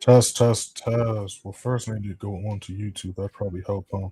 Test, test, test. Well, first I need to go on to YouTube. That probably help, huh?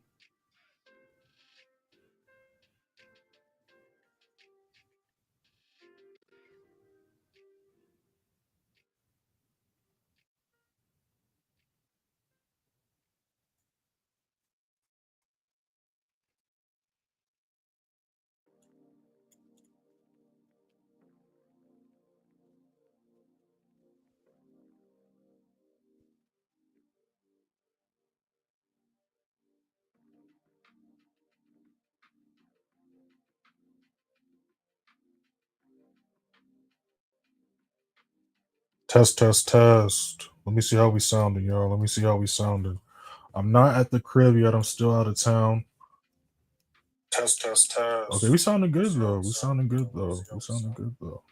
Test, test, test. Let me see how we sounding, y'all. Let me see how we sounding. I'm not at the crib yet. I'm still out of town. Test, test, test. Okay, we sounding good though. We sounding good though. We sounding good though.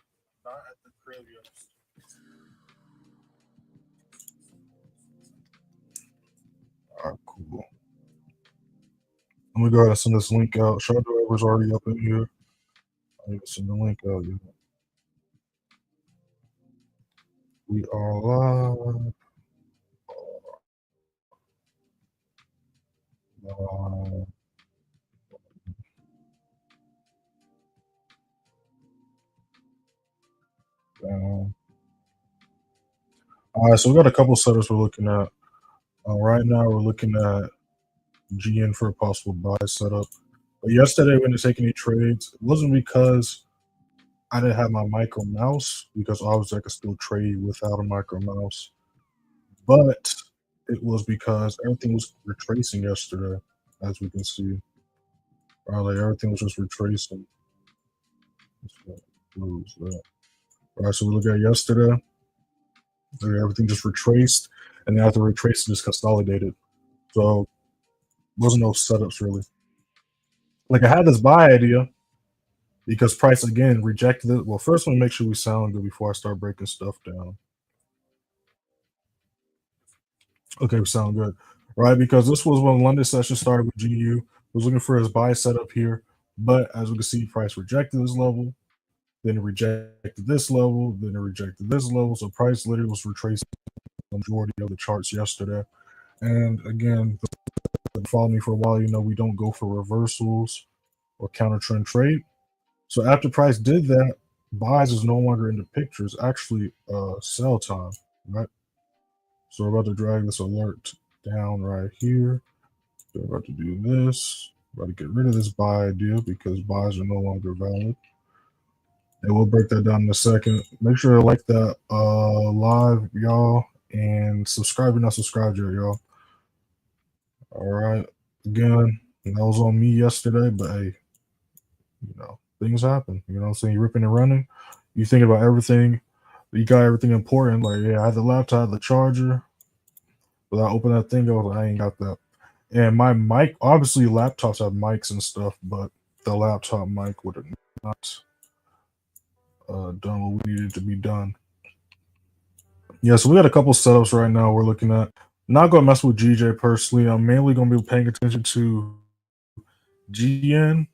Not at the crib yet. All right, cool. Let me go ahead and send this link out. Shout out to whoever's already up in here. I need to send the link out. Yeah. We are live. Live. Down. All right, so we got a couple setups we're looking at. Right now, we're looking at GN for a possible buy setup. But yesterday, we didn't take any trades. It wasn't because I didn't have my micro mouse, because obviously I could still trade without a micro mouse. But it was because everything was retracing yesterday, as we can see. Like everything was just retracing. All right, so we look at yesterday. Everything just retraced, and then after retracing, just consolidated. So wasn't no setups really. Like I had this buy idea because price again rejected it. Well, first let me make sure we sound good before I start breaking stuff down. Okay, we sound good, right? Because this was when London session started with GU. Was looking for his buy setup here, but as we can see, price rejected this level, then it rejected this level, then it rejected this level. So price literally was retracing the majority of the charts yesterday. And again, follow me for a while, you know we don't go for reversals or counter trend trade. So after price did that, buys is no longer in the picture. It's actually sell time, right? So we're about to drag this alert down right here. We're about to do this. We're about to get rid of this buy idea because buys are no longer valid. And we'll break that down in a second. Make sure to like that live, y'all, and subscribe if you're not subscribed yet, y'all. All right. Again, that was on me yesterday, but hey, you know, things happen. You know what I'm saying? You're ripping and running. You think about everything. You got everything important. Like, yeah, I had the laptop, the charger. But I opened that thing, I was like, I ain't got that. And my mic, obviously, laptops have mics and stuff, but the laptop mic would have not done what we needed to be done. Yeah, so we got a couple setups right now we're looking at. Not going to mess with GJ personally. I'm mainly going to be paying attention to GN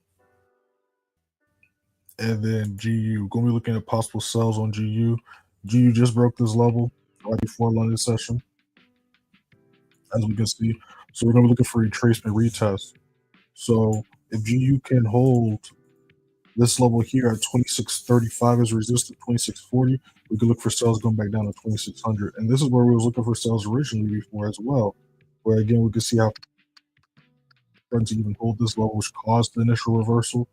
and then GU. Going to be looking at possible sells on GU. GU just broke this level right before London session, as we can see. So we're going to be looking for retracement retest. So if GU can hold this level here at 2635 as resistance, 2640, we could look for sales going back down to 2600. And this is where we was looking for sales originally before as well, where again we could see how friends even hold this level, which caused the initial reversal,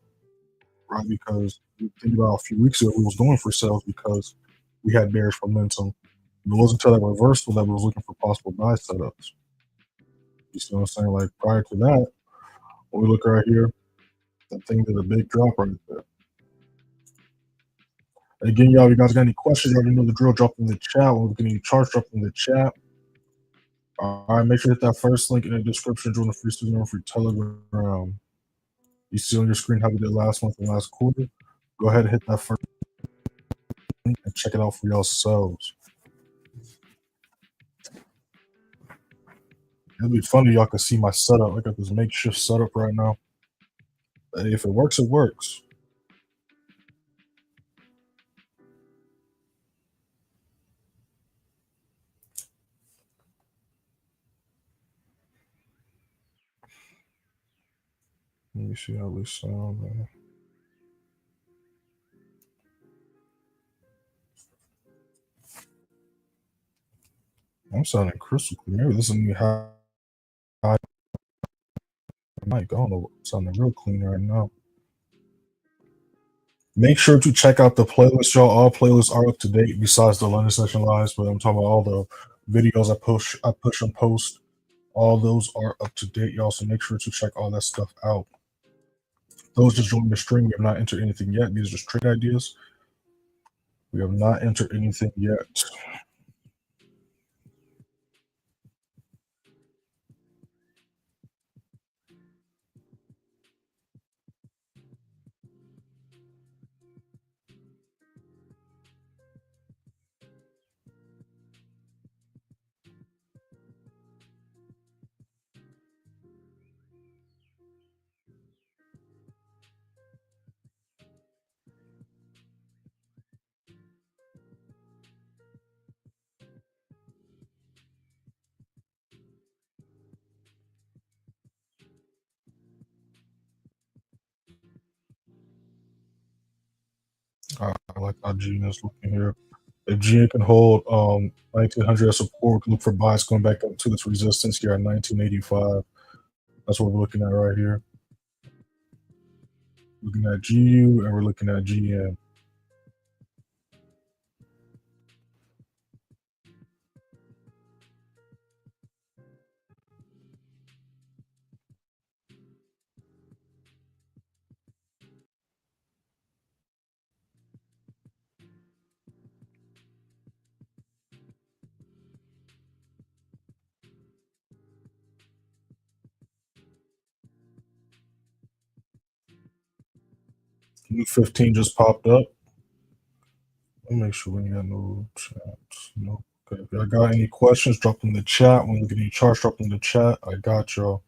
right? Because you think about a few weeks ago, we was going for sales because we had bearish momentum. And it wasn't until that reversal that we was looking for possible buy setups. You see what I'm saying? Like prior to that, when we look right here, that thing did a big drop right there. Again, y'all, if you guys got any questions, you already know the drill. Drop in the chat. When we get any charts, drop in the chat. All right, make sure to hit that first link in the description. Join the free student room for Telegram. You see on your screen how we did last month and last quarter. Go ahead and hit that first link and check it out for yourselves. It'd be funny, y'all can see my setup. I got this makeshift setup right now. But if it works, it works. Let me see how we sound, man. I'm sounding crystal clear. Maybe this is me high mic. I don't know. I'm sounding real clean right now. Make sure to check out the playlist, y'all. All playlists are up to date besides the London session lives, but I'm talking about all the videos I push and post. All those are up to date, y'all. So make sure to check all that stuff out. Those just joined the stream. We have not entered anything yet. These are just trade ideas. We have not entered anything yet. I like how Gene is looking here. If Gene can hold 1900 as support, look for buys going back up to its resistance here at 1985. That's what we're looking at right here. Looking at GU and we're looking at GN. New 15 just popped up. Let me make sure we ain't got no chats. No. Okay. If y'all got any questions, drop them in the chat. When you look at any charts, drop them in the chat. I got y'all.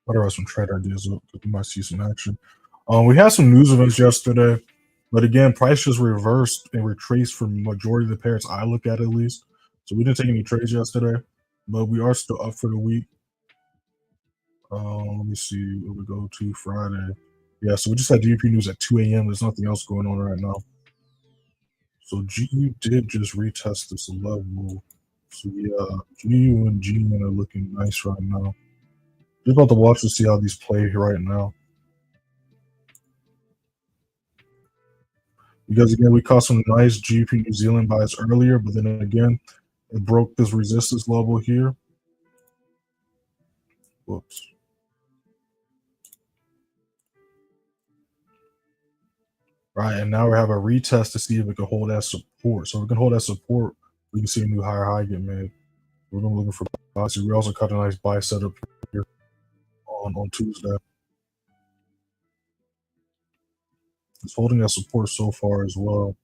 What are some trade ideas? We might see some action. We had some news events yesterday, but again, price just reversed and retraced for majority of the pairs I look at least. So we didn't take any trades yesterday, but we are still up for the week. Let me see where we go to Friday. Yeah, so we just had GBP news at 2 a.m. There's nothing else going on right now. So GU did just retest this level. So yeah, GU and GN are looking nice right now. Just about to watch to see how these play right now. Because again, we caught some nice GBP New Zealand buys earlier, but then again, it broke this resistance level here. Whoops. Right, and now we have a retest to see if it can hold that support. So if we can hold that support, we can see a new higher high get made. We're gonna looking for buys. We also cut a nice buy setup here on Tuesday. It's holding that support so far as well.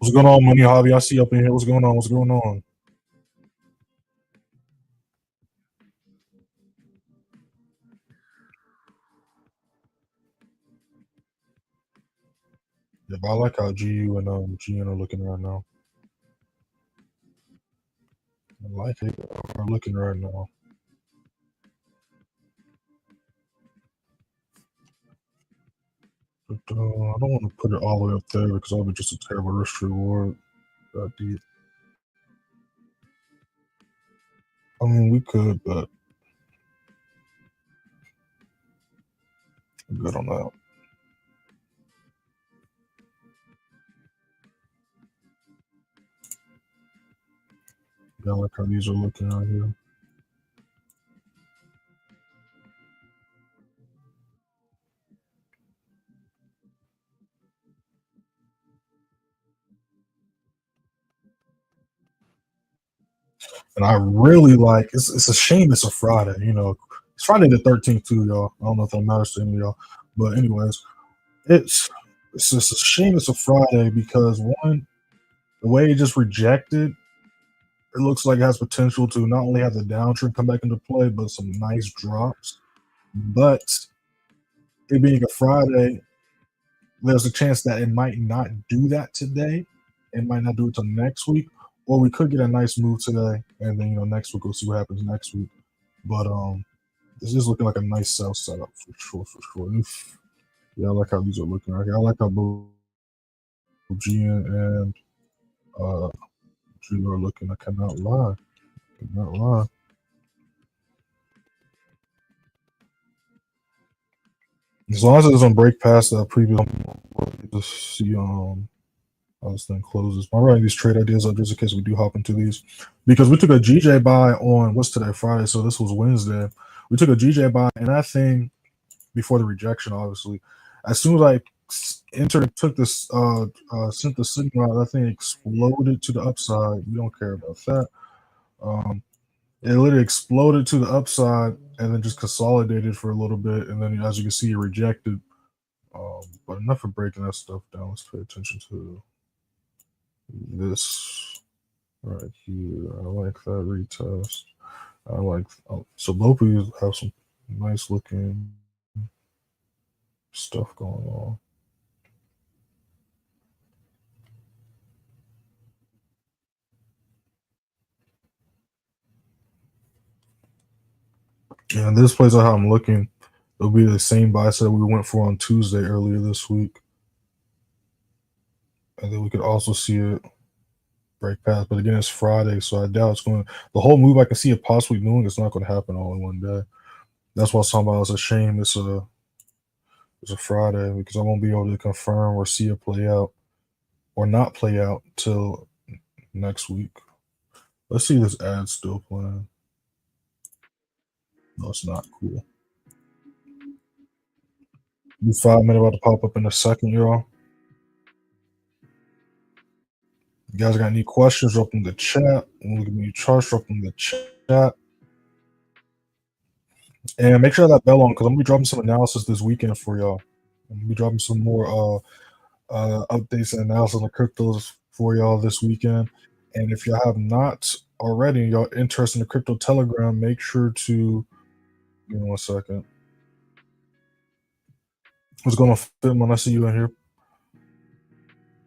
What's going on, Money Hobby? I see you up in here. What's going on? What's going on? Yeah, but I like how GU and GN are looking right now. I like it. Are looking right now. But I don't want to put it all the way up there because that'll be just a terrible risk reward. Deep. I mean, we could, but I'm good on that. Yeah, I like how these are looking out here. And I really like it's a shame it's a Friday, you know. It's Friday the 13th too, y'all. I don't know if that matters to any of y'all. But anyways, it's just a shame it's a Friday because one, the way it just rejected, it looks like it has potential to not only have the downtrend come back into play, but some nice drops. But it being a Friday, there's a chance that it might not do that today. It might not do it till next week, or we could get a nice move today, and then next week we'll see what happens next week. But this is looking like a nice sell setup for sure, for sure. Oof. Yeah, I like how these are looking right here. I like how both GN and G are looking. I cannot lie. Cannot lie. As long as it doesn't break past that previous, just see how this thing closes. I'm writing these trade ideas up just in case we do hop into these, because we took a GJ buy on what's today, Friday, so this was Wednesday. We took a GJ buy, and that thing before the rejection, obviously, as soon as I entered, took this, sent the signal out, that thing exploded to the upside. We don't care about that. It literally exploded to the upside and then just consolidated for a little bit, and then as you can see, it rejected. But enough of breaking that stuff down. Let's pay attention to this right here. I like that retest. I like so both of these have some nice looking stuff going on. And this plays out how I'm looking. It'll be the same buy set we went for on Tuesday earlier this week. And then we could also see it break past. But again, it's Friday, so I doubt it's going to. The whole move I can see it possibly doing, it's not going to happen all in one day. That's why somebody it's a shame it's a Friday, because I won't be able to confirm or see it play out or not play out till next week. Let's see this ad still playing. No, it's not. Cool. New 5 minute about to pop up in a second, y'all. You guys got any questions? Drop in the chat. Look at me charts. Drop in the chat. And make sure that bell on, because I'm gonna be dropping some analysis this weekend for y'all. I'm gonna be dropping some more updates and analysis on cryptos for y'all this weekend. And if y'all have not already, y'all interested in the crypto telegram, make sure to give me 1 second. What's going on, Fitman? I see you in here.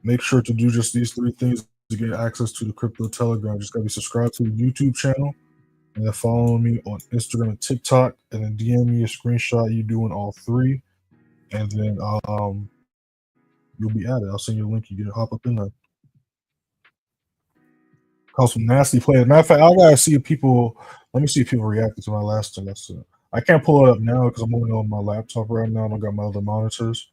Make sure to do just these 3 things to get access to the crypto telegram. Just gotta be subscribed to the YouTube channel, and then follow me on Instagram and TikTok, and then DM me a screenshot you doing all 3, and then you'll be at it. I'll send you a link. You can hop up in there. Call some nasty players. Matter of fact, I gotta see if people. Let me see if people reacted to my last lesson. I can't pull it up now because I'm only on my laptop right now. I don't got my other monitors.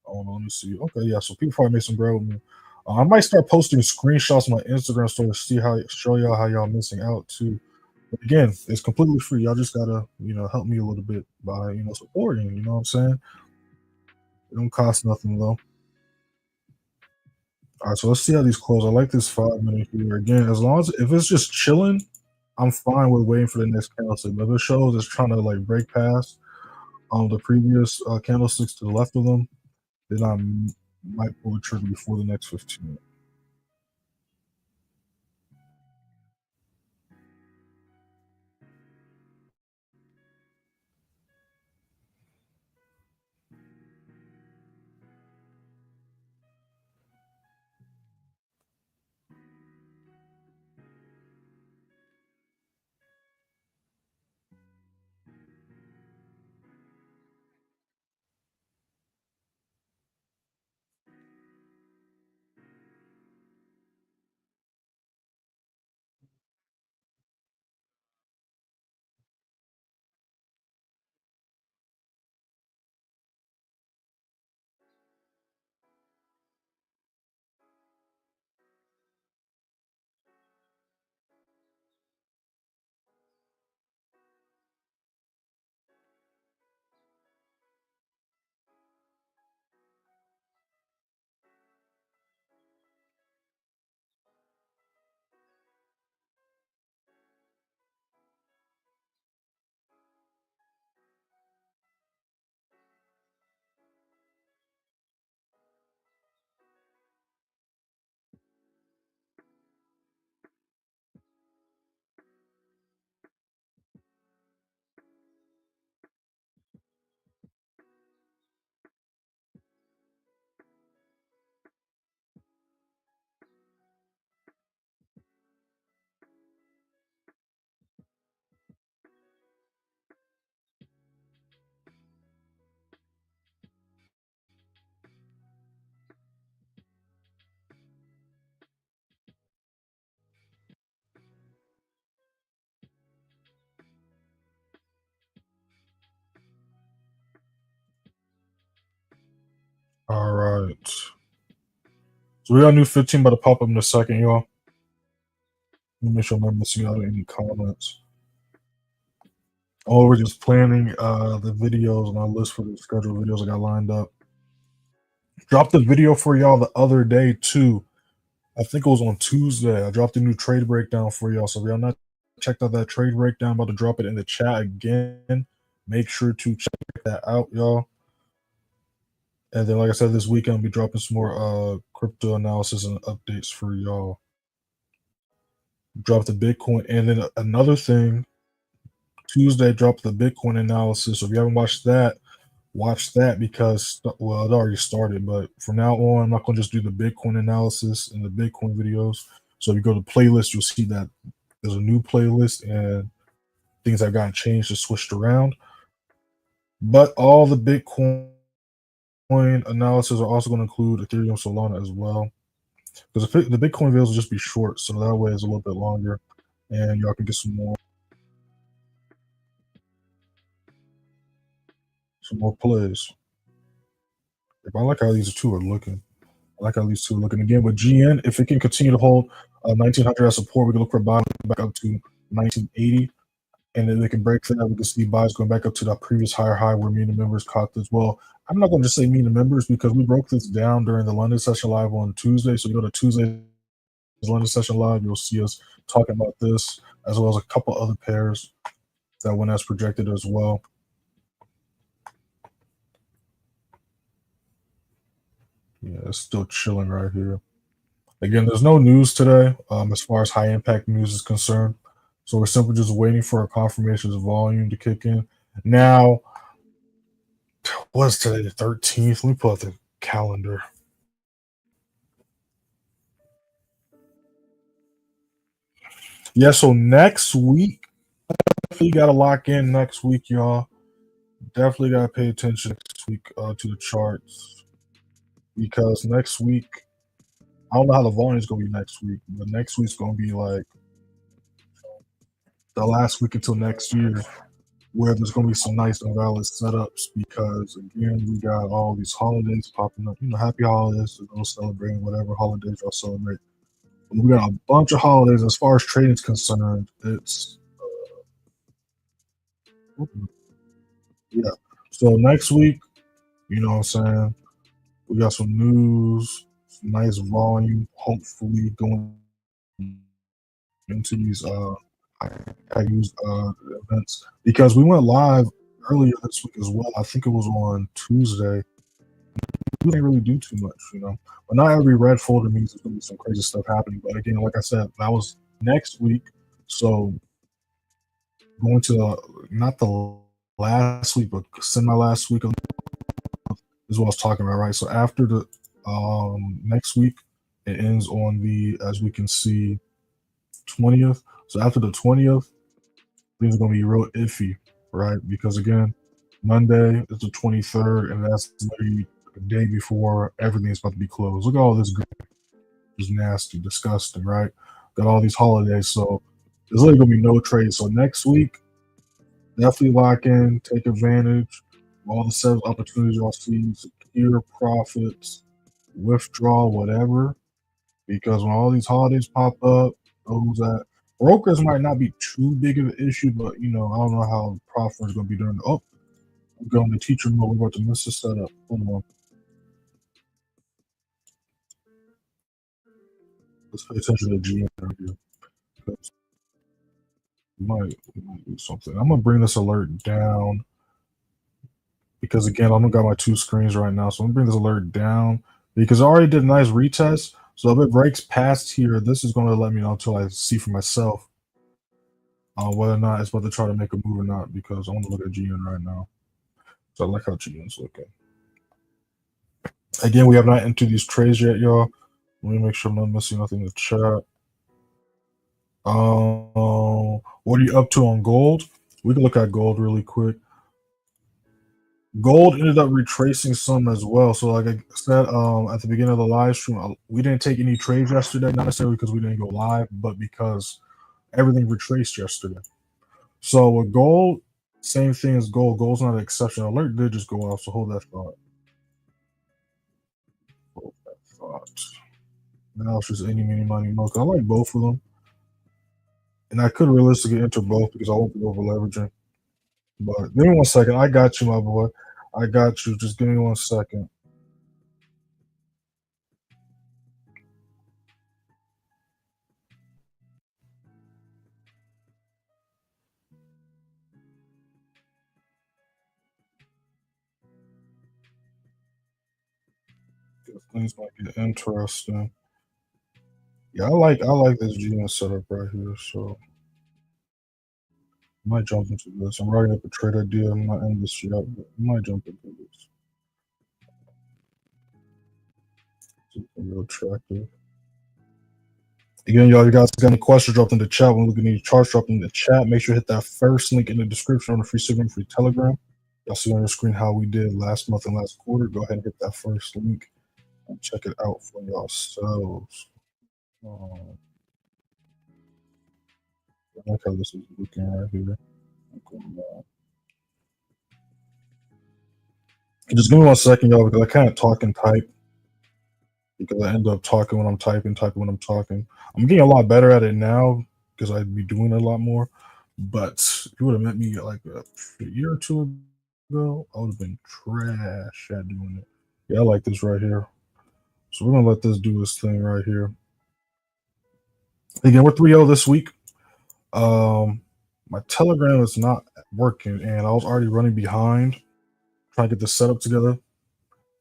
Oh, let me see. Okay, yeah. So people probably made some bread with me. I might start posting screenshots on my Instagram story to see how show y'all how y'all missing out too. But again, it's completely free. Y'all just gotta help me a little bit by supporting. You know what I'm saying? It don't cost nothing though. All right, so let's see how these close. I like this 5 minute here. Again, as long as if it's just chilling, I'm fine with waiting for the next candlestick. But if it shows it's trying to like break past the previous candlesticks to the left of them, then I might pull the trigger before the next 15. So we got a new 15 about to pop up in a second, y'all. Let me make sure I'm not missing out on any comments. Oh, we're just planning the videos on our list for the scheduled videos I got lined up. Dropped the video for y'all the other day too. I think it was on Tuesday. I dropped a new trade breakdown for y'all. So if y'all not checked out that trade breakdown, I'm about to drop it in the chat again. Make sure to check that out, y'all. And then, like I said, this weekend I'll be dropping some more crypto analysis and updates for y'all. Drop the Bitcoin, and then another thing. Tuesday dropped the Bitcoin analysis. So if you haven't watched that, watch that because well, it already started. But from now on, I'm not going to just do the Bitcoin analysis and the Bitcoin videos. So if you go to playlist, you'll see that there's a new playlist and things have gotten changed and switched around. But all the Bitcoin analysis are also going to include Ethereum, Solana as well. Because the Bitcoin videos will just be short, so that way it's a little bit longer, and y'all can get some more plays. I like how these two are looking. I like how these two are looking again. With GN, if it can continue to hold 1900 as support, we can look for buy back up to 1980. And then they can break that. We can see buys going back up to that previous higher high where me and the members caught this. Well, I'm not going to just say me and the members because we broke this down during the London session live on Tuesday. So you go to Tuesday's London session live, you'll see us talking about this as well as a couple other pairs that went as projected as well. Yeah, it's still chilling right here. Again, there's no news today as far as high impact news is concerned. So we're simply just waiting for a confirmation of volume to kick in. Now, what's today, the 13th? Let me pull up the calendar. Yeah, so next week, definitely got to lock in next week, y'all. Definitely got to pay attention next week to the charts because next week, I don't know how the volume is going to be next week, but next week's going to be like the last week until next year, where there's going to be some nice and valid setups because, again, we got all these holidays popping up. You know, happy holidays to go celebrating whatever holidays y'all celebrate. But we got a bunch of holidays. As far as trading is concerned, it's yeah. So next week, you know what I'm saying, we got some news, some nice volume, hopefully going into these I use events because we went live earlier this week as well. I think it was on Tuesday. We didn't really do too much, you know. But not every red folder means there's gonna be some crazy stuff happening. But again, like I said, that was next week. So going to not the last week, but semi last week is what I was talking about, right? So after the next week, it ends on the, as we can see, 20th. So after the 20th, things are going to be real iffy, right? Because again, Monday is the 23rd, and that's literally the day before everything's about to be closed. Look at all this green. It's nasty, disgusting, right? Got all these holidays, so there's literally going to be no trade. So next week, definitely lock in, take advantage of all the sales opportunities y'all see, secure profits, withdraw, whatever. Because when all these holidays pop up, those that brokers might not be too big of an issue, but you know, I don't know how profit is going to be during the I'm going to teacher mode. We're about to miss the setup. Hold on. Let's pay attention to GM right here. We might do something. I'm gonna bring this alert down because again, I'm gonna got my two screens right now, so I'm gonna bring this alert down because I already did a nice retest. So if it breaks past here, this is gonna let me know until I see for myself whether or not it's about to try to make a move or not. Because I want to look at GN right now. So I like how GN's looking. Again, we have not entered these trades yet, y'all. Let me make sure I'm not missing nothing in the chat. What are you up to on gold? We can look at gold really quick. Gold ended up retracing some as well. So like I said at the beginning of the live stream, we didn't take any trades yesterday, not necessarily because we didn't go live, but because everything retraced yesterday. So with gold, same thing as gold. Gold's not an exception. Alert did just go off, so hold that thought. Hold that thought. Now it's just any, mini, money, mo. I like both of them. And I could realistically enter both because I won't be over leveraging. But give me 1 second. I got you, my boy. I got you. Just give me 1 second. Things might get interesting. Yeah, I like this GM setup right here. So I might jump into this. I'm writing up a trade idea. I'm not in this yet, but I might jump into this. It's real attractive. Again, y'all, you guys got any questions, drop in the chat. When we looking at any charts, drop in the chat. Make sure to hit that first link in the description on the free Signal, free Telegram. Y'all see on your screen how we did last month and last quarter. Go ahead and hit that first link and check it out for yourselves. I like how this is looking right here. Just give me 1 second, y'all, because I can't talk and type. Because I end up talking when I'm typing when I'm talking. I'm getting a lot better at it now because I'd be doing it a lot more. But if you would have met me like a year or two ago, I would have been trash at doing it. Yeah, I like this right here. So we're gonna let this do this thing right here. Again, we're 3-0 this week. My Telegram is not working, and I was already running behind trying to get the setup together,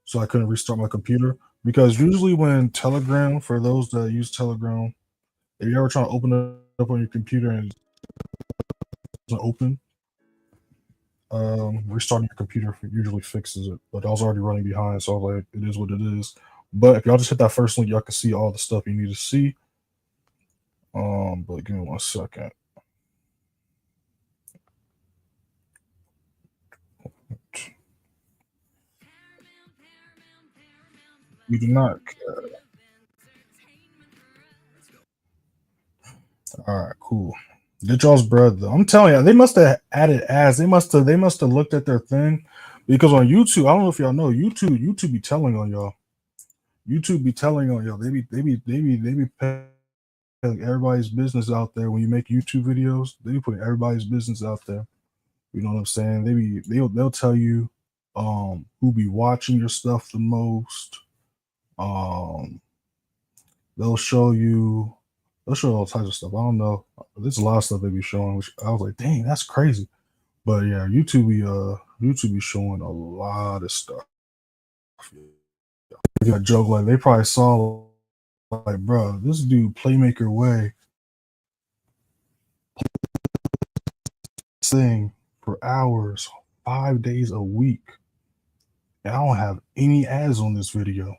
so I couldn't restart my computer. Because usually when Telegram, for those that use Telegram, if you're ever trying to open it up on your computer and it doesn't open, restarting your computer usually fixes it. But I was already running behind, so I was like, it is what it is. But if y'all just hit that first link, y'all can see all the stuff you need to see. But give me 1 second. We do not care. All right, cool. Get y'all's bread though. I'm telling you, they must have added ads. They must have looked at their thing, because on YouTube, I don't know if y'all know, YouTube be telling on y'all. YouTube be telling on y'all. They be putting everybody's business out there when you make YouTube videos. They be putting everybody's business out there. You know what I'm saying? They'll tell you who be watching your stuff the most. They'll show all types of stuff. I don't know. There's a lot of stuff they be showing, which I was like, dang, that's crazy. But yeah, YouTube be showing a lot of stuff. They got joke like they probably saw like, bro, this dude Playmaker Way thing for hours, 5 days a week, and I don't have any ads on this video.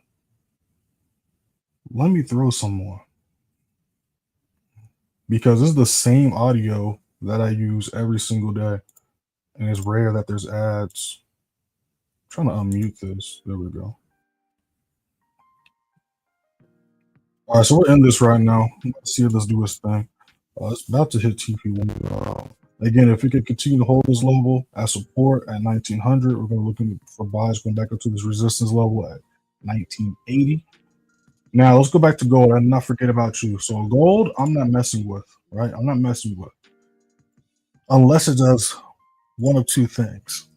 Let me throw some more, because it's the same audio that I use every single day, and it's rare that there's ads. I'm trying to unmute this. There we go. All right, so we're in this right now. Let's see if let's do this thing. It's about to hit TP1. Again, if we could continue to hold this level as support at 1900, we're going to look for buys going back up to this resistance level at 1980. Now let's go back to gold and not forget about you. So gold, I'm not messing with, right? I'm not messing with unless it does one of two things.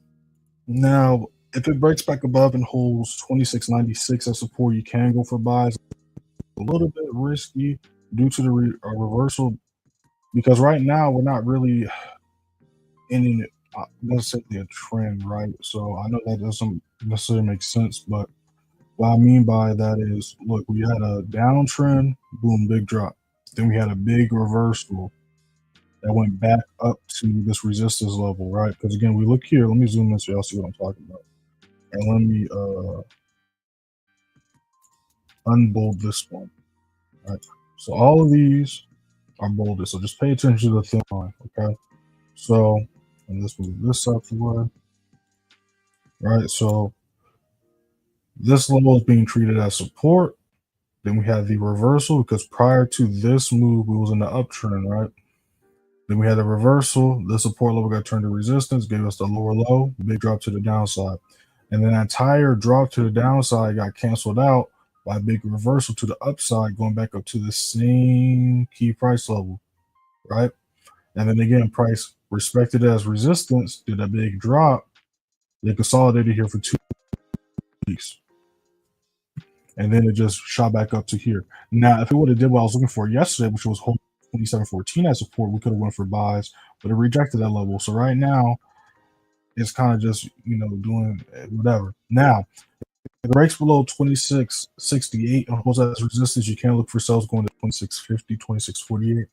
Now, if it breaks back above and holds 2696 as support, you can go for buys. A little bit risky due to the reversal, because right now we're not really in necessarily a trend, right? So I know that doesn't necessarily make sense, but what I mean by that is, look, we had a downtrend, boom, big drop. Then we had a big reversal that went back up to this resistance level, right? Because again, we look here. Let me zoom in so y'all see what I'm talking about. And let me unbold this one. Right. So all of these are bolded. So just pay attention to the thin line, okay? So, and let's move this out the way. Right. So this level is being treated as support. Then we have the reversal, because prior to this move, we was in the uptrend, right? Then we had the reversal. The support level got turned to resistance, gave us the lower low, big drop to the downside. And then that entire drop to the downside got canceled out by a big reversal to the upside, going back up to the same key price level, right? And then again, price respected as resistance, did a big drop. They consolidated here for 2 weeks. And then it just shot back up to here. Now, if it would have did what I was looking for yesterday, which was hold 27.14 as support, we could have went for buys, but it rejected that level. So right now, it's kind of just, doing whatever. Now, if it breaks below 26.68 and holds as resistance, you can look for sales going to 26.50, 26.48.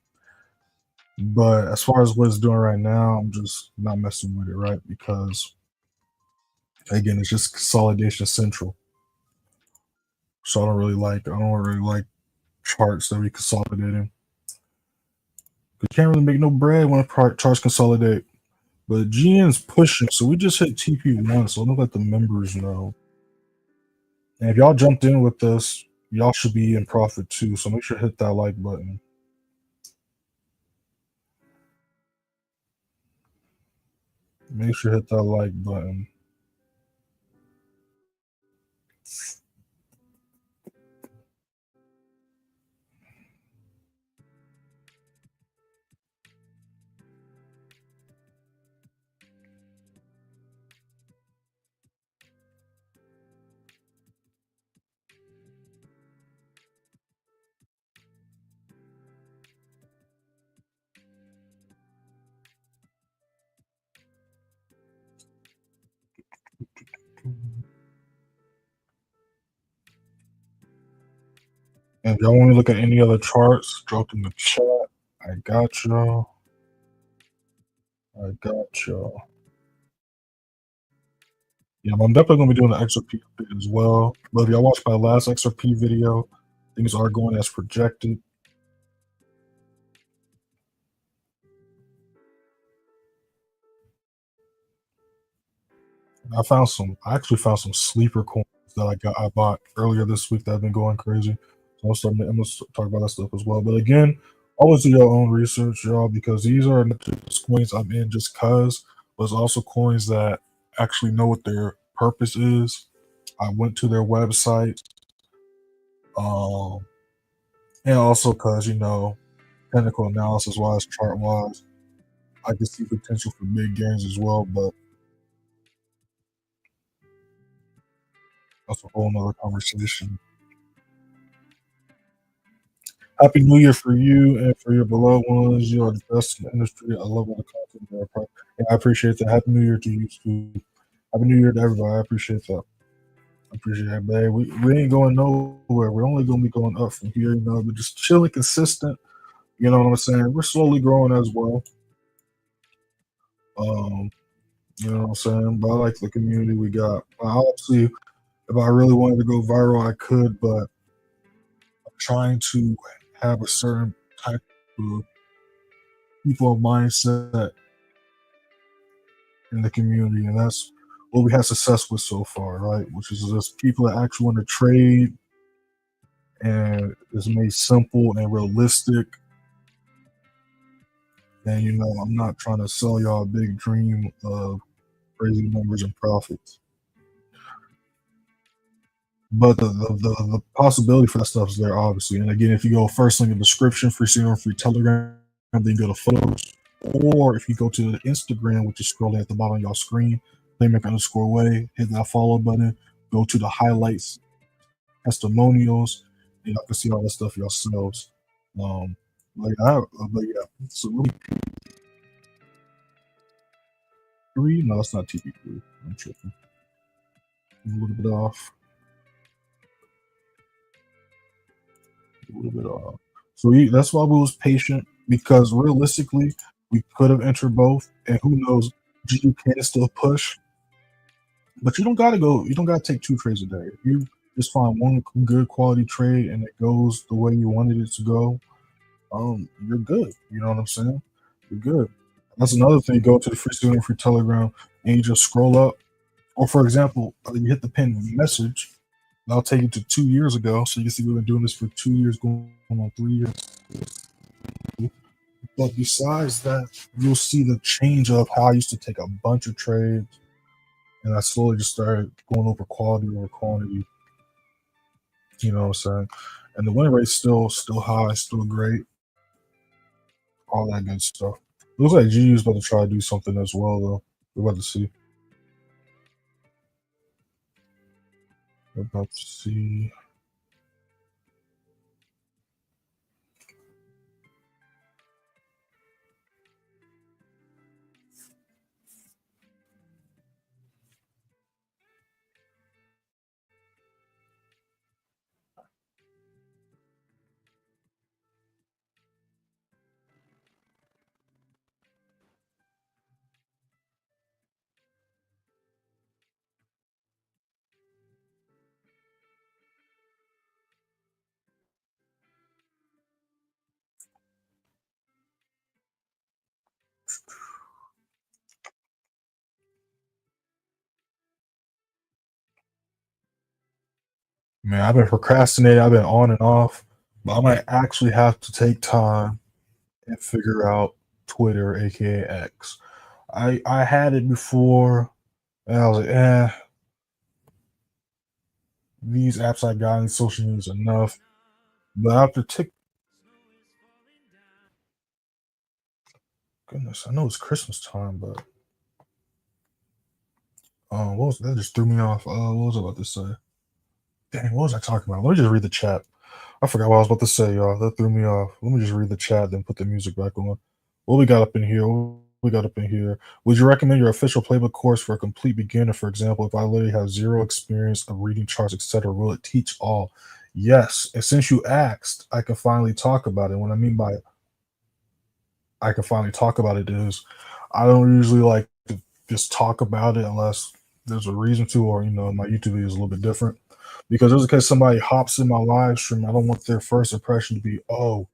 But as far as what it's doing right now, I'm just not messing with it, right? Because, again, it's just consolidation central. So I don't really like charts that we consolidating. You can't really make no bread when charts consolidate. But GN's pushing, so we just hit TP1, so let the members know. And if y'all jumped in with us, y'all should be in profit too, so make sure to hit that like button. Make sure to hit that like button. And if y'all want to look at any other charts, drop in the chat. I got y'all. Yeah, I'm definitely going to be doing the XRP as well. But if y'all watched my last XRP video, things are going as projected. I actually found some sleeper coins that I bought earlier this week that have been going crazy. So I'm gonna talk about that stuff as well. But again, always do your own research, y'all, because these are not just coins I'm in just cause, but it's also coins that actually know what their purpose is. I went to their website, and also cause technical analysis wise, chart wise, I can see potential for big gains as well. But that's a whole nother conversation. Happy New Year for you and for your beloved ones. You are the best in the industry. I love all the content there. And I appreciate that. Happy New Year to you too. Happy New Year to everybody. I appreciate that. I appreciate that, babe. We ain't going nowhere. We're only going to be going up from here. We're just chilling consistent. You know what I'm saying? We're slowly growing as well. You know what I'm saying? But I like the community we got. Obviously, if I really wanted to go viral, I could, but I'm trying to have a certain type of people mindset in the community, and that's what we had success with so far, right? Which is just people that actually want to trade and it's made simple and realistic. And I'm not trying to sell y'all a big dream of crazy numbers and profits. But the possibility for that stuff is there, obviously. And again, if you go first link in the description, free signal, free Telegram, then go to photos. Or if you go to the Instagram, which is scrolling at the bottom of y'all screen, playmaker_way, hit that follow button, go to the highlights, testimonials, and y'all can see all that stuff yourselves. But yeah, so really three. No, it's not TP3. I'm tripping. A little bit off. So that's why we was patient, because realistically, we could have entered both, and who knows, GU can still push. But you don't gotta take 2 trades a day. If you just find one good quality trade and it goes the way you wanted it to go, you're good. You know what I'm saying? You're good. That's another thing. Go to the free student free Telegram and you just scroll up. Or for example, you hit the pinned message. I'll take you to 2 years ago, so you can see we've been doing this for 2 years, going on 3 years. But besides that, you'll see the change of how I used to take a bunch of trades, and I slowly just started going over quality over quantity. You know what I'm saying? And the win rate's still high, still great, all that good stuff. Looks like GU's about to try to do something as well, though. We're about to see. We're about to see. Man, I've been procrastinating. I've been on and off, but I might actually have to take time and figure out Twitter, aka X. I had it before, and I was like, these apps I got in social media is enough. But after goodness, I know it's Christmas time, but what was that? Just threw me off. What was I about to say? Dang, what was I talking about? Let me just read the chat. I forgot what I was about to say, y'all. That threw me off. Let me just read the chat, then put the music back on. What we got up in here? What we got up in here? Would you recommend your official playbook course for a complete beginner? For example, if I literally have zero experience of reading charts, etc., will it teach all? Yes. And since you asked, I can finally talk about it. What I mean by I can finally talk about it is I don't usually like to just talk about it unless there's a reason to, or my YouTube video is a little bit different. Because just in case somebody hops in my live stream, I don't want their first impression to be, oh,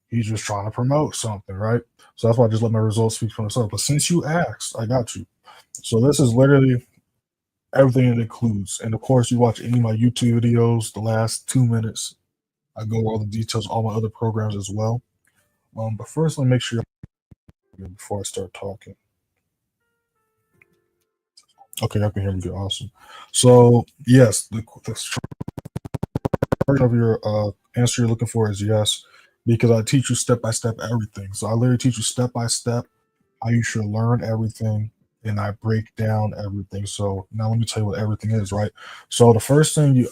he's just trying to promote something, right? So that's why I just let my results speak for themselves. But since you asked, I got you. So this is literally everything it includes. And of course, you watch any of my YouTube videos, the last 2 minutes, I go over all the details, all my other programs as well. But first, let me make sure before I start talking. Okay, I can hear me good. Awesome. So yes, the part of your answer you're looking for is yes, because I teach you step by step everything. So I literally teach you step by step how you should learn everything, and I break down everything. So now let me tell you what everything is, right? So the first thing you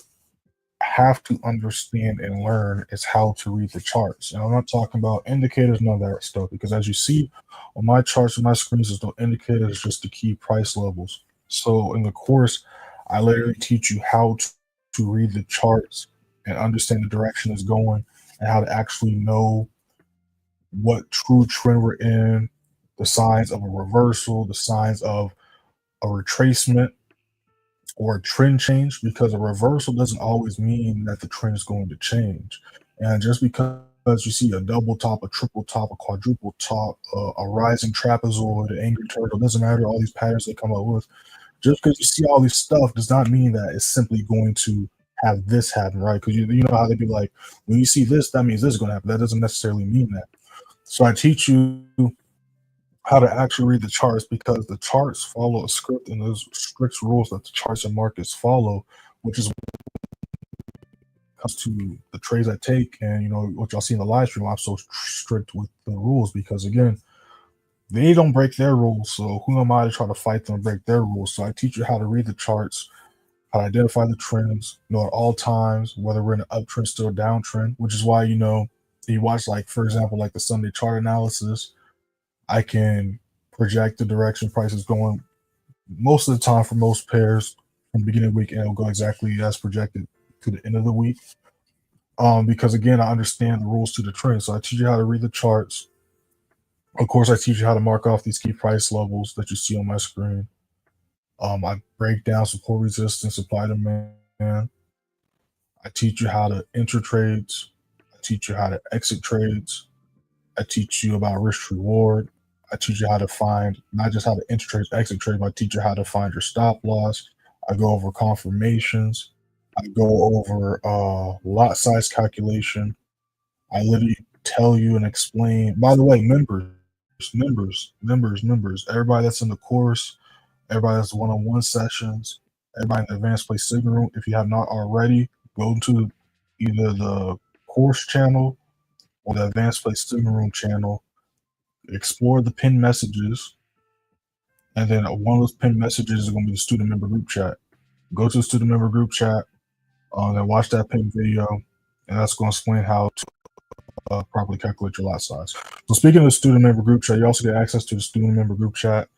have to understand and learn is how to read the charts. And I'm not talking about indicators, none of that stuff, because as you see on my charts and my screens, there's no indicators, just the key price levels. So in the course, I literally teach you how to read the charts and understand the direction it's going and how to actually know what true trend we're in, the signs of a reversal, the signs of a retracement, or a trend change, because a reversal doesn't always mean that the trend is going to change. And just because you see a double top, a triple top, a quadruple top, a rising trapezoid, an angry turtle, doesn't matter all these patterns they come up with. Just because you see all this stuff does not mean that it's simply going to have this happen, right? Because you know how they be like, when you see this, that means this is going to happen. That doesn't necessarily mean that. So I teach you how to actually read the charts, because the charts follow a script and those strict rules that the charts and markets follow, which is comes to the trades I take. And what y'all see in the live stream, I'm so strict with the rules because again, they don't break their rules. So who am I to try to fight them and break their rules? So I teach you how to read the charts, how to identify the trends, at all times, whether we're in an uptrend, still downtrend, which is why, you watch, like, for example, like the Sunday chart analysis, I can project the direction price is going most of the time for most pairs from the beginning of the week, and it'll go exactly as projected to the end of the week. Because again, I understand the rules to the trend. So I teach you how to read the charts. Of course, I teach you how to mark off these key price levels that you see on my screen. I break down support, resistance, supply, demand. I teach you how to enter trades. I teach you how to exit trades. I teach you about risk reward. I teach you how to find not just how to enter trades, exit trades, but I teach you how to find your stop loss. I go over confirmations. I go over lot size calculation. I literally tell you and explain. By the way, members, everybody that's in the course, everybody that's one-on-one sessions, everybody in the advanced play signal room. If you have not already, go to either the course channel or the advanced play signal room channel. Explore the pinned messages, and then one of those pinned messages is going to be the student member group chat. Go to the student member group chat, then watch that pinned video, and that's going to explain how to properly calculate your lot size. So speaking of the student member group chat, you also get access to the student member group chat,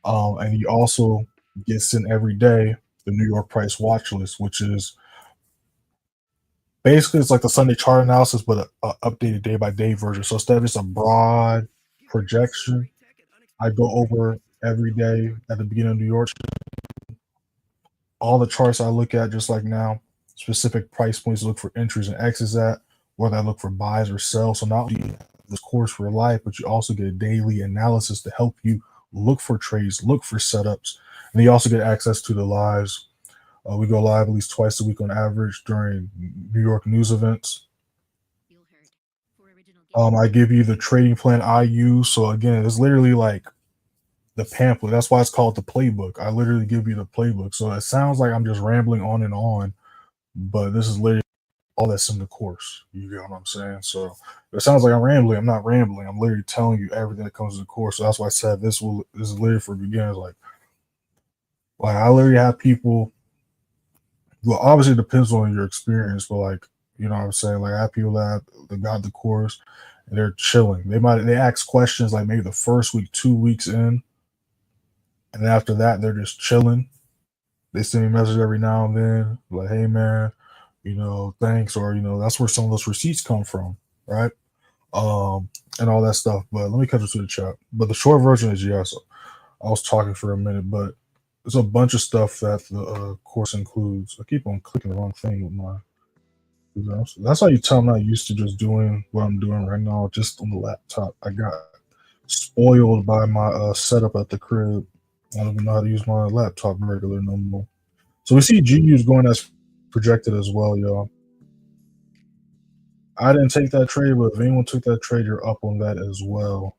and you also get sent every day the New York price watch list, which is basically it's like the Sunday chart analysis, but a updated day by day version. So instead of just a broad projection, I go over every day at the beginning of New York, all the charts I look at, just like now, specific price points look for entries and exits at, whether I look for buys or sells. So not only this course for life, but you also get a daily analysis to help you look for trades, look for setups, and you also get access to the lives. We go live at least twice a week on average during New York news events. I give you the trading plan I use. So again, it's literally like the pamphlet. That's why it's called the playbook. I literally give you the playbook. So it sounds like I'm just rambling on, but this is literally all that's in the course. You get what I'm saying? So it sounds like I'm rambling. I'm not rambling. I'm literally telling you everything that comes in the course. So that's why I said this is literally for beginners. Like I literally have people. Well, obviously it depends on your experience, but like, you know what I'm saying? Like I have people that got the course and they're chilling. They ask questions like maybe the first week, 2 weeks in, and after that they're just chilling. They send me a message every now and then, like, hey man, thanks, or that's where some of those receipts come from, right? And all that stuff. But let me cut it to the chat. But the short version is yes. I was talking for a minute, but there's a bunch of stuff that the course includes. I keep on clicking the wrong thing with my. That's how you tell I'm not used to just doing what I'm doing right now, just on the laptop. I got spoiled by my setup at the crib. I don't even know how to use my laptop regular no more. So we see GU's going as projected as well, y'all. I didn't take that trade, but if anyone took that trade, you're up on that as well.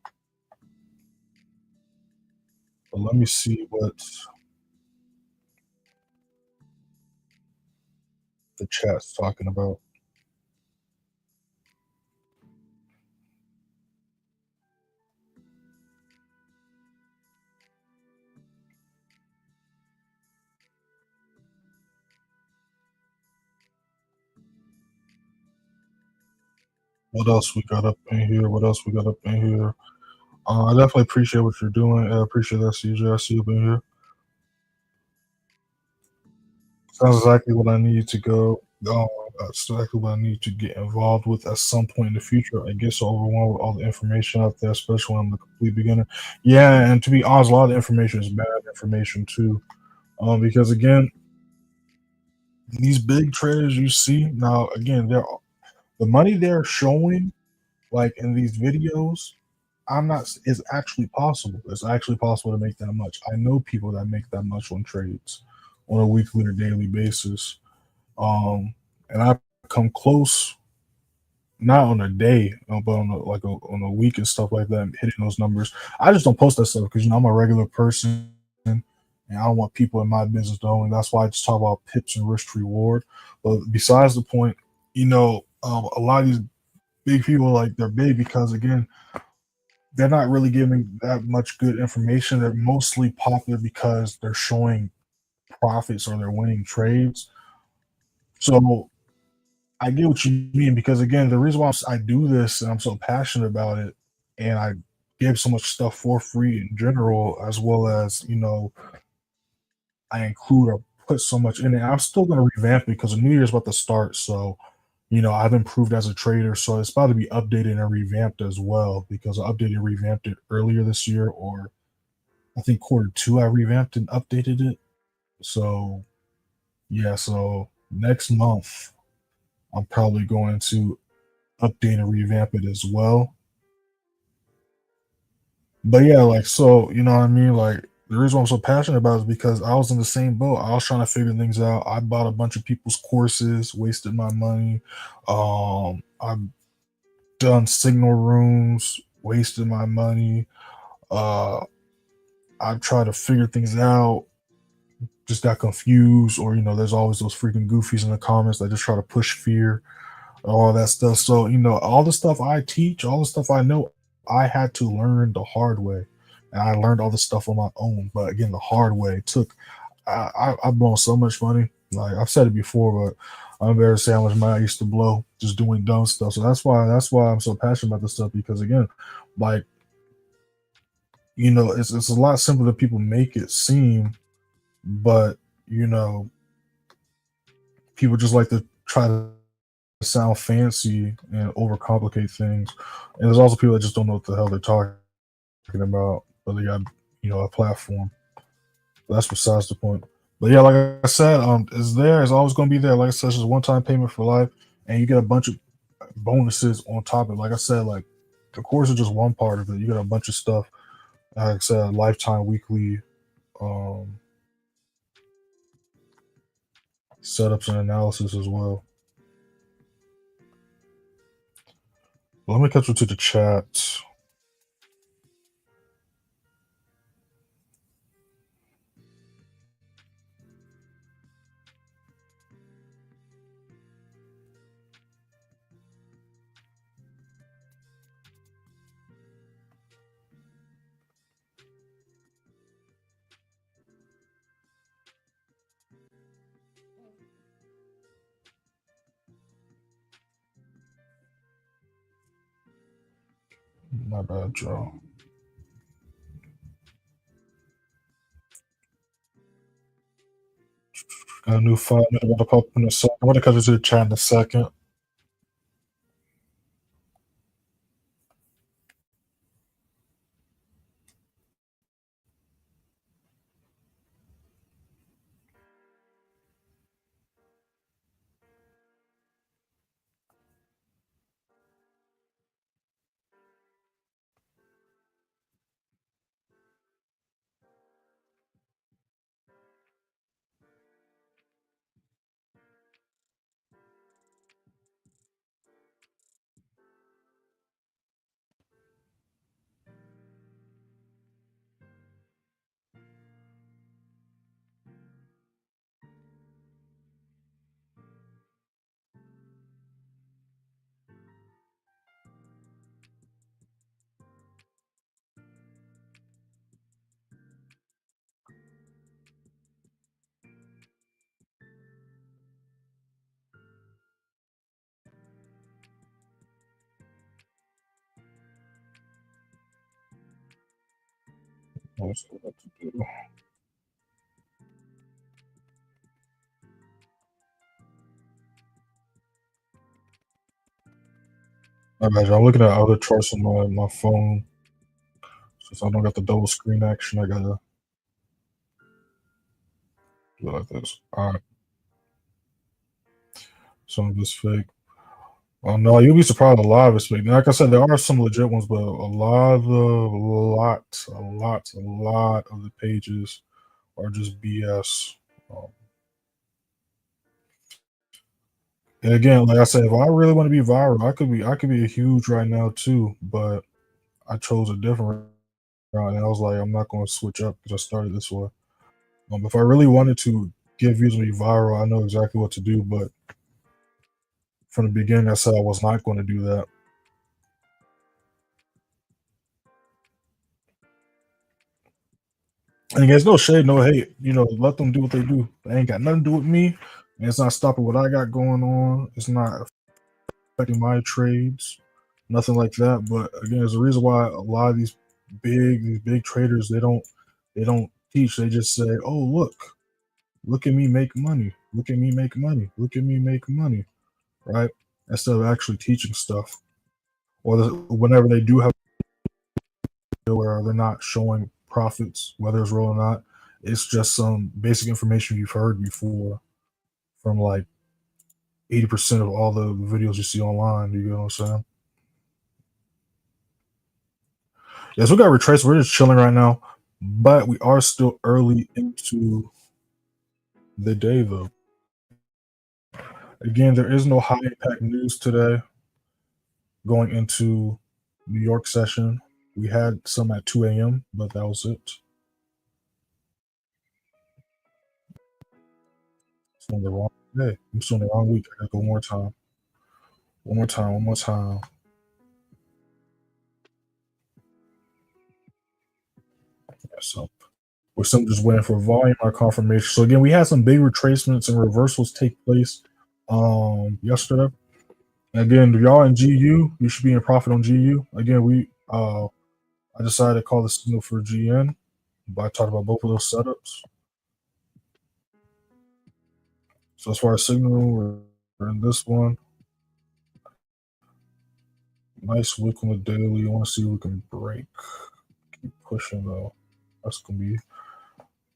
But let me see what the chat's talking about. What else we got up in here? What else we got up in here? I definitely appreciate what you're doing. I appreciate that, CJ. I see you up in here. Sounds exactly what I need to go. That's exactly what I need to get involved with at some point in the future. I get so overwhelmed with all the information out there, especially when I'm a complete beginner. Yeah, and to be honest, a lot of the information is bad information too. Because again, these big traders you see now, again, the money they're showing, like in these videos, is actually possible. It's actually possible to make that much. I know people that make that much on trades on a weekly or daily basis. And I come close, not on a day, but on a week and stuff like that, hitting those numbers. I just don't post that stuff because I'm a regular person and I don't want people in my business knowing. That's why I just talk about pips and risk reward. But besides the point, a lot of these big people, like, they're big because again, they're not really giving that much good information. They're mostly popular because they're showing profits or they're winning trades. So I get what you mean because again, the reason why I do this and I'm so passionate about it, and I give so much stuff for free in general, as well as I include or put so much in it. I'm still going to revamp it because the new year's about to start. So I've improved as a trader, so it's about to be updated and revamped as well because I updated and revamped it earlier this year, or I think Q2 I revamped and updated it. So yeah, so next month I'm probably going to update and revamp it as well. But yeah, like, so you know what I mean? Like, the reason why I'm so passionate about it is because I was in the same boat. I was trying to figure things out. I bought a bunch of people's courses, wasted my money. I've done signal rooms, wasted my money. Uh I've tried to figure things out, just got confused, or there's always those freaking goofies in the comments that just try to push fear, all that stuff. So all the stuff I teach, all the stuff I know, I had to learn the hard way, and I learned all this stuff on my own. But again, the hard way took. I've blown so much money. Like I've said it before, but I'm embarrassed to say how much money I used to blow just doing dumb stuff. So that's why I'm so passionate about this stuff, because again, like it's a lot simpler than people make it seem, but people just like to try to sound fancy and overcomplicate things. And there's also people that just don't know what the hell they're talking about, but they got a platform. But that's besides the point. But yeah, like I said, it's always going to be there. Like I said, it's just one-time payment for life, and you get a bunch of bonuses on top of it. Like I said, like the course is just one part of it. You get a bunch of stuff. Like I said, lifetime, weekly um, setups and analysis as well. Let me catch you to the chat. My bad, Joe. Got a new 5 minute about to pop in a second. I'm gonna cut it to the chat in a second. What's what to do? My bad, Joe. I'm looking at other charts on my phone. Since I don't got the double screen action, I gotta do it like this. Alright. Some of this fake. Oh no, you'll be surprised. A lot of it's fake. Like I said, there are some legit ones, but a lot of the pages are just BS. Um, and again, like I said, if I really want to be viral, I could be a huge right now too, but I chose a different route, and I was like, I'm not going to switch up because I started this way. If I really wanted to get views and be viral, I know exactly what to do. But from the beginning, I said I was not going to do that. And there's no shade, no hate. Let them do what they do. They ain't got nothing to do with me, and it's not stopping what I got going on. It's not affecting my trades, nothing like that. But again, there's a reason why a lot of these big traders they don't teach. They just say, "Oh, look at me make money. Look at me make money. Look at me make money." Right? Instead of actually teaching stuff, or whenever they do have where they're not showing profits, whether it's real or not, it's just some basic information you've heard before from like 80% of all the videos you see online. You know what I'm saying? Yes, we got retraced. We're just chilling right now, but we are still early into the day, though. Again, there is no high impact news today going into New York session. We had some at 2 a.m., but that was it. On the wrong day. I'm still on the wrong week. I gotta go one more time. One more time. One more time. Yeah, so we're still just waiting for volume or confirmation. So again, we had some big retracements and reversals take place yesterday. Again, if y'all in GU, you should be in profit on GU. Again, I decided to call the signal for GN, but I talked about both of those setups. So as far as signal, we're in this one. Nice wick on the daily. You want to see if we can break. Keep pushing though. That's gonna be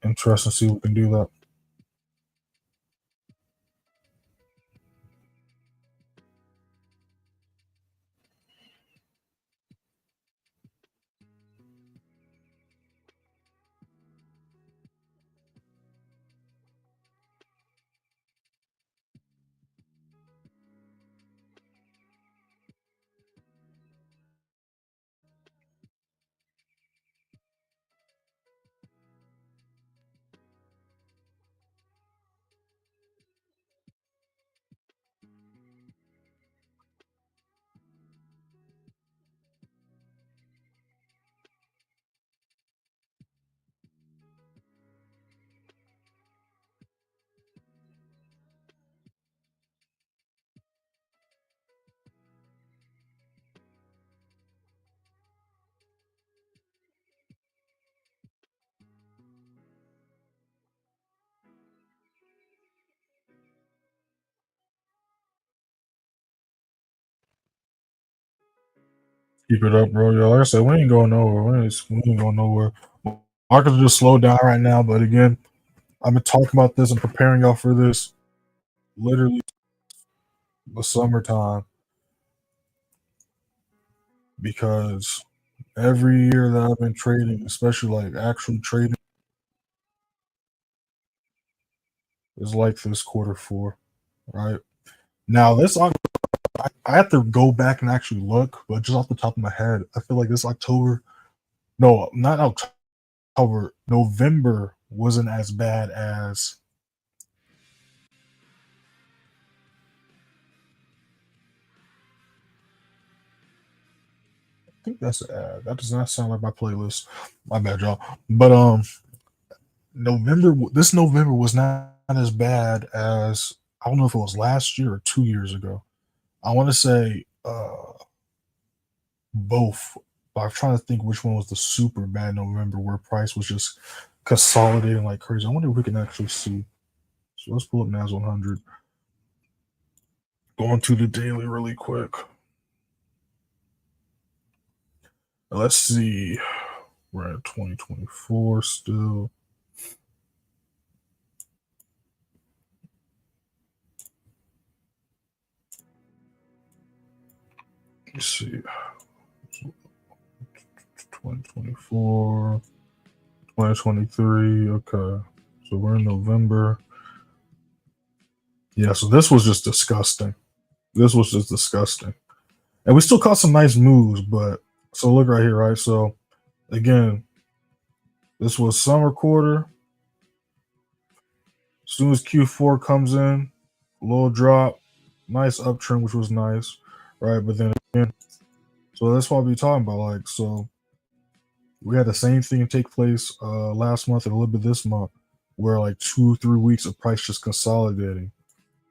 interesting to see if we can do that. Keep it up, bro. Yo, like I said, we ain't going nowhere. We ain't going nowhere. Markets are just slowed down right now, but again, I've been talking about this and preparing y'all for this literally the summertime because every year that I've been trading, especially like actual trading, is like this Q4, right? Now I have to go back and actually look, but just off the top of my head, I feel like this October, no, not October, November wasn't as bad as I think that's an ad. That does not sound like my playlist. My bad, y'all. But this November was not as bad as I don't know if it was last year or 2 years ago. I want to say both, but I'm trying to think which one was the super bad November where price was just consolidating like crazy. I wonder if we can actually see. So let's pull up NAS100. Going to the daily really quick. Let's see. We're at 2024 still. Let's see. 2024, 2023. Okay. So we're in November. Yeah, so this was just disgusting. This was just disgusting. And we still caught some nice moves, but so look right here, right? So again, this was summer quarter. As soon as Q4 comes in, a little drop, nice uptrend, which was nice, right? But then again, so that's what we're talking about. Like, so we had the same thing take place last month and a little bit this month, where like 2-3 weeks of price just consolidating.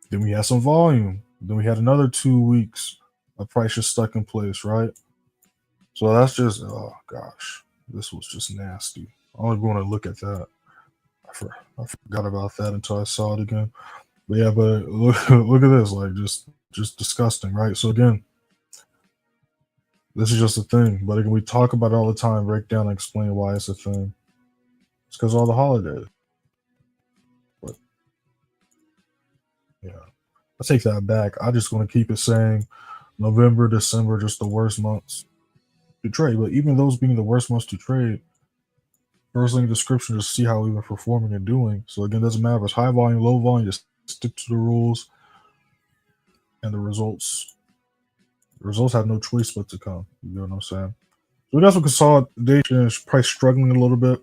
Then we had some volume. Then we had another 2 weeks of price just stuck in place, right? So that's just oh gosh, this was just nasty. I was going to look at that. I forgot about that until I saw it again. But yeah, but look at this, like just disgusting, right? So again, this is just a thing. But again, we talk about it all the time, break down and explain why it's a thing. It's because all the holidays. But yeah, I take that back. I just want to keep it saying November, December, just the worst months to trade. But even those being the worst months to trade, first link description just see how we've been performing and doing. So again, it doesn't matter if it's high volume, low volume, just stick to the rules and the results. The results have no choice but to come. You know what I'm saying? So we got some consolidation, price struggling a little bit.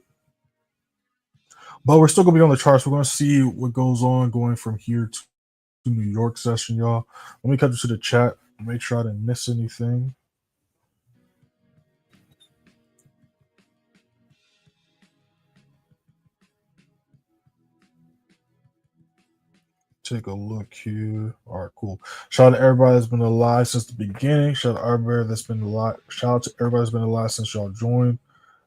But we're still gonna be on the charts. We're gonna see what goes on going from here to New York session, y'all. Let me cut you to the chat. Make sure I didn't miss anything. Take a look here. All right, cool. Shout out to everybody that's been alive since the beginning. Shout out to everybody that's been alive. Shout out to everybody that's been alive since y'all joined.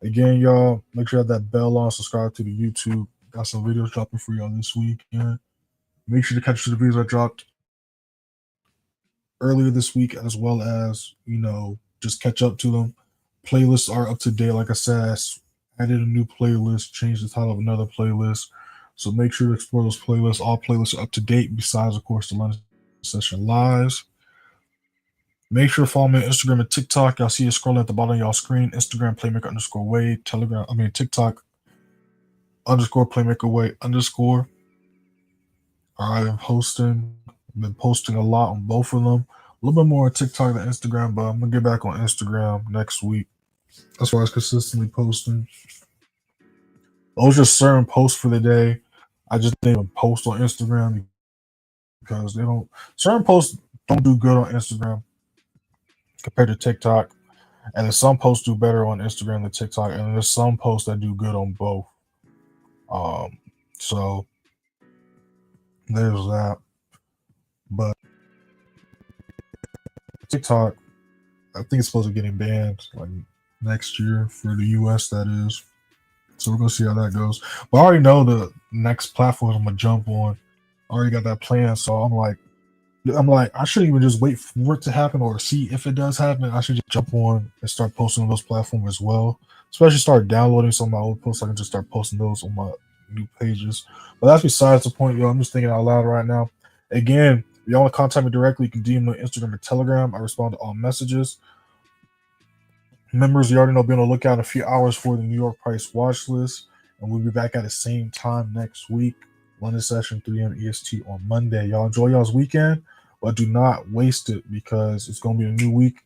Again, y'all, make sure you have that bell on. Subscribe to the YouTube. Got some videos dropping for y'all this week. And make sure to catch the videos I dropped earlier this week, as well as, just catch up to them. Playlists are up to date. Like I said, I added a new playlist, changed the title of another playlist. So make sure to explore those playlists. All playlists are up to date, besides, of course, the London Session Lives. Make sure to follow me on Instagram and TikTok. Y'all see it scrolling at the bottom of y'all screen. Instagram, Playmaker_Wade. TikTok, _Playmaker_Wade_. I've been posting a lot on both of them. A little bit more on TikTok than Instagram, but I'm going to get back on Instagram next week as far as consistently posting. Those are just certain posts for the day. I just didn't even post on Instagram because certain posts don't do good on Instagram compared to TikTok. And then some posts do better on Instagram than TikTok. And there's some posts that do good on both. So there's that. But TikTok, I think it's supposed to be getting banned like next year for the US, that is. So we're gonna see how that goes. But I already know the next platform I'm gonna jump on. I already got that plan, so I'm like, I shouldn't even just wait for it to happen or see if it does happen. I should just jump on and start posting on those platforms as well. Especially start downloading some of my old posts. I can just start posting those on my new pages. But that's besides the point, yo. I'm just thinking out loud right now. Again, if y'all want to contact me directly, you can DM me on Instagram or Telegram. I respond to all messages. Members, you already know, be on the lookout in a few hours for the New York price watch list. And we'll be back at the same time next week. London session, 3 a.m. EST on Monday. Y'all enjoy y'all's weekend, but do not waste it because it's going to be a new week.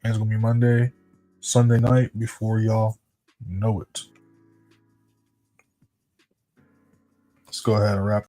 And it's going to be Monday, Sunday night before y'all know it. Let's go ahead and wrap